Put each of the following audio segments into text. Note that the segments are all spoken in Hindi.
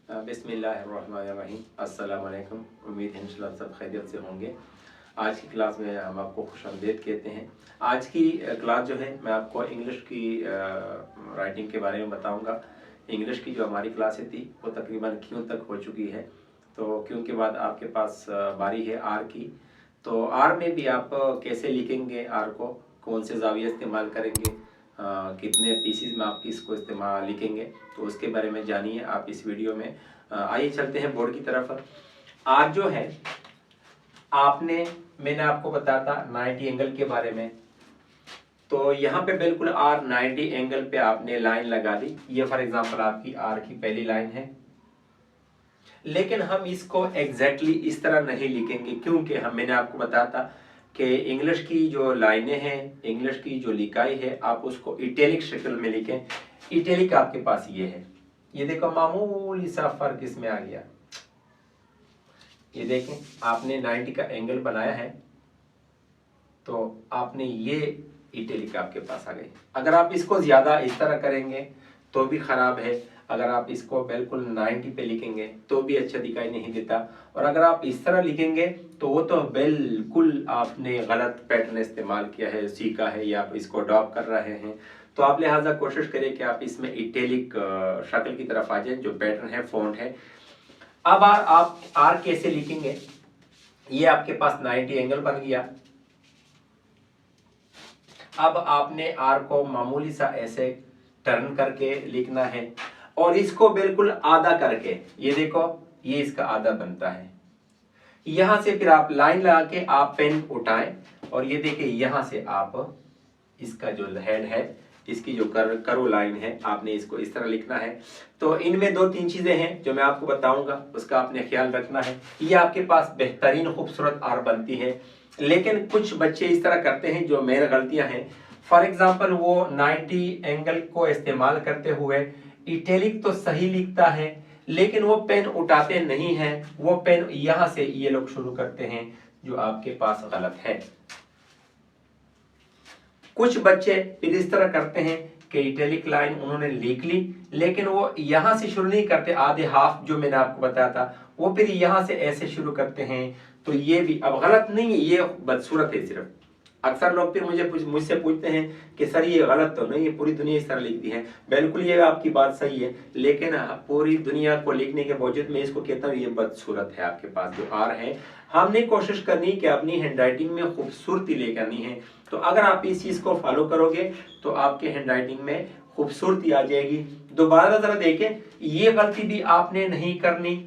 बिस्मिल्लाहिर्रहमानिर्रहीम। अस्सलाम वालेकुम। उम्मीद है इंशाल्लाह सब खैरियत से होंगे। आज की क्लास में हम आपको खुशामदीद कहते हैं। आज की क्लास जो है मैं आपको इंग्लिश की राइटिंग के बारे में बताऊंगा। इंग्लिश की जो हमारी क्लासें थी वो तकरीबन क्यों तक हो चुकी है। तो क्यों के बाद आपके पास बारी है आर की। तो आर में भी आप कैसे लिखेंगे आर को, कौन से जाविये इस्तेमाल करेंगे, कितने पीसीज में आप इसको इस्तेमाल लिखेंगे, तो उसके बारे में जानिए आप इस वीडियो में। आइए चलते हैं बोर्ड की तरफ। आज जो है मैंने आपको बताया था 90 एंगल के बारे में। तो यहाँ पे बिल्कुल आर 90 एंगल पे आपने लाइन लगा दी। ये फॉर एग्जांपल आपकी आर की पहली लाइन है, लेकिन हम इसको एग्जैक्टली इस तरह नहीं लिखेंगे क्योंकि मैंने आपको बताया था कि इंग्लिश की जो लाइनें हैं, इंग्लिश की जो लिखाई है, आप उसको इटैलिक शक्ल में लिखें। इटैलिक आपके पास ये है, ये देखो मामूली सा फर्क इसमें आ गया। ये देखें आपने 90 का एंगल बनाया है तो आपने ये इटैलिक आपके पास आ गई। अगर आप इसको ज्यादा इस तरह करेंगे तो भी खराब है, अगर आप इसको बिल्कुल 90 पे लिखेंगे तो भी अच्छा दिखाई नहीं देता, और अगर आप इस तरह लिखेंगे तो वो तो बिल्कुल आपने गलत पैटर्न इस्तेमाल किया है, सीखा है, या आप इसको अडॉप्ट कर रहे हैं। तो आप लिहाजा कोशिश करें कि आप इसमें इटैलिक शक्ल की तरफ आ जाए, जो पैटर्न है, फॉन्ट है। अब आप आर कैसे लिखेंगे, ये आपके पास 90 एंगल बन गया। अब आपने आर को मामूली सा ऐसे टर्न करके लिखना है और इसको बिल्कुल आधा करके, ये देखो ये इसका आधा बनता है। यहां से फिर आप लाइन लगा के आप पेन उठाएं और ये देखिए यहां से आप इसका जो हेड है, इसकी जो करो लाइन है, आपने इसको इस तरह लिखना है। तो इनमें दो तीन चीजें हैं जो मैं आपको बताऊंगा, उसका आपने ख्याल रखना है। ये आपके पास बेहतरीन खूबसूरत आर बनती है, लेकिन कुछ बच्चे इस तरह करते हैं जो मेरी गलतियां हैं। फॉर एग्जाम्पल वो 90 एंगल को इस्तेमाल करते हुए इटैलिक तो सही लिखता है, लेकिन वो पेन उठाते नहीं है, वो पेन यहां से ये लोग शुरू करते हैं, जो आपके पास गलत है। कुछ बच्चे फिर इस तरह करते हैं कि इटैलिक लाइन उन्होंने लिख ली, लेकिन वो यहां से शुरू नहीं करते, आधे हाफ जो मैंने आपको बताया था वो फिर यहां से ऐसे शुरू करते हैं। तो ये भी अब गलत नहीं है, ये बदसूरत है सिर्फ। अक्सर लोग फिर मुझसे पूछते हैं कि सर ये गलत तो नहीं है, पूरी दुनिया इस तरह लिखती है। बिल्कुल ये आपकी बात सही है, लेकिन पूरी दुनिया को लिखने के बावजूद मैं इसको कहता हूँ ये बदसूरत है। आपके पास जो आर है, हमने कोशिश करनी कि अपनी हैंडराइटिंग में खूबसूरती लेकर आनी है। तो अगर आप इस चीज को फॉलो करोगे तो आपके हैंडराइटिंग में खूबसूरती आ जाएगी। दोबारा जरा देखें, ये गलती भी आपने नहीं करनी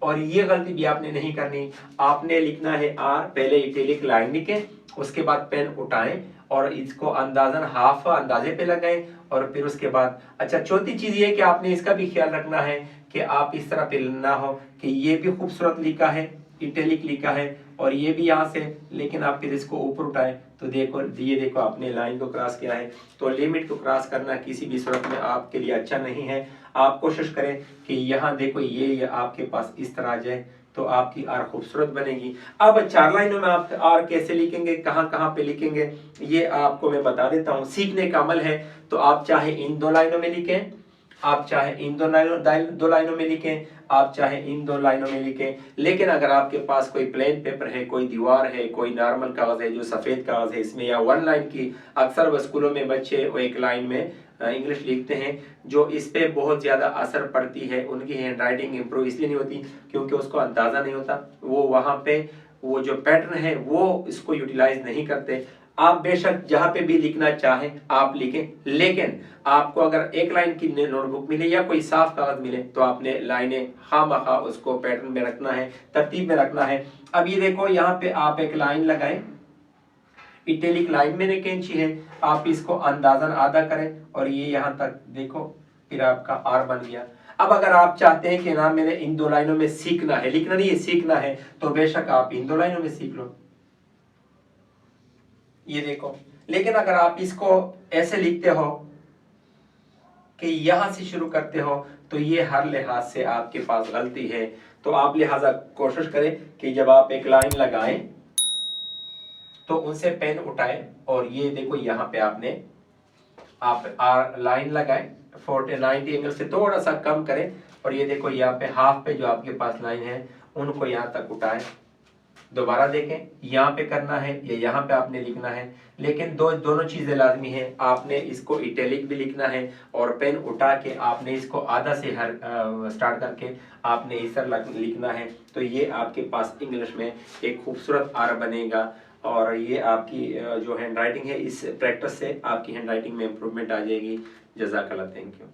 और ये गलती भी आपने नहीं करनी। आपने लिखना है आर, पहले इटैलिक लाइन लिखें, उसके बाद पेन उठाएं और इसको अंदाजन हाफ अंदाजे पे लगाएं, और फिर उसके बाद अच्छा चौथी चीज ये कि आपने इसका भी ख्याल रखना है कि आप इस तरह पे ना हो कि ये भी खूबसूरत लिखा है, इटैलिक लिखा है, और ये भी यहाँ से, लेकिन आप फिर इसको ऊपर उठाएं तो देखो ये देखो आपने लाइन को क्रॉस किया है। तो लिमिट को क्रॉस करना किसी भी सूरत में आपके लिए अच्छा नहीं है। आप कोशिश करें कि यहाँ देखो ये आपके पास इस तरह आ जाए तो आपकी आर खूबसूरत बनेगी। अब 4 लाइनों में आप आर कैसे लिखेंगे, कहाँ कहाँ पे लिखेंगे, ये आपको मैं बता देता हूँ। सीखने का अमल है, तो आप चाहे इन 2 लाइनों में लिखें, आप चाहे इन दो लाइनों में लिखें, आप चाहे इन 2 लाइनों में लिखें। लेकिन अगर आपके पास कोई प्लेन पेपर है, कोई दीवार है, कोई नॉर्मल कागज है जो सफेद कागज है, इसमें या 1 लाइन की, अक्सर स्कूलों में बच्चे वो 1 लाइन में इंग्लिश लिखते हैं, जो इस पे बहुत ज्यादा असर पड़ती है। उनकी हैंड राइटिंग इंप्रूव इसलिए नहीं होती क्योंकि उसको अंदाजा नहीं होता, वो वहां पे वो जो पैटर्न है वो इसको यूटिलाइज नहीं करते। आप बेशक जहां पे भी लिखना चाहें आप लिखें, लेकिन आपको अगर 1 लाइन की नोटबुक मिले या कोई साफ कागज मिले तो आपने लाइनें खामखा उसको पैटर्न में रखना है, तरतीब में रखना है। अब ये देखो यहाँ पे आप एक लाइन लगाएं, इटैलिक लाइन में कैंची है, आप इसको अंदाजन आधा करें और ये यहां तक देखो, फिर आपका आर बन गया। अब अगर आप चाहते हैं कि ना मैंने इन 2 लाइनों में सीखना है, लिखना नहीं है सीखना है, तो बेशक आप इन 2 लाइनों में सीख लो, ये देखो। लेकिन अगर आप इसको ऐसे लिखते हो कि यहां से शुरू करते हो तो ये हर लिहाज से आपके पास गलती है। तो आप लिहाजा कोशिश करें कि जब आप एक लाइन लगाएं तो उनसे पेन उठाएं और ये देखो यहां पे आप लाइन लगाएं, 90 एंगल से थोड़ा सा कम करें और ये देखो यहाँ पे हाफ पे जो आपके पास लाइन है उनको यहाँ तक उठाएं। दोबारा देखें, यहाँ पे करना है या यहाँ पे आपने लिखना है, लेकिन दोनों चीजें लाजमी है। आपने इसको इटैलिक भी लिखना है और पेन उठा के आपने इसको आधा से हर स्टार्ट करके आपने इस तरह लिखना है। तो ये आपके पास इंग्लिश में एक खूबसूरत आर बनेगा और ये आपकी जो हैंड राइटिंग है इस प्रैक्टिस से आपकी हैंड राइटिंग में इम्प्रूवमेंट आ जाएगी। जज़ाकल्लाह, थैंक यू।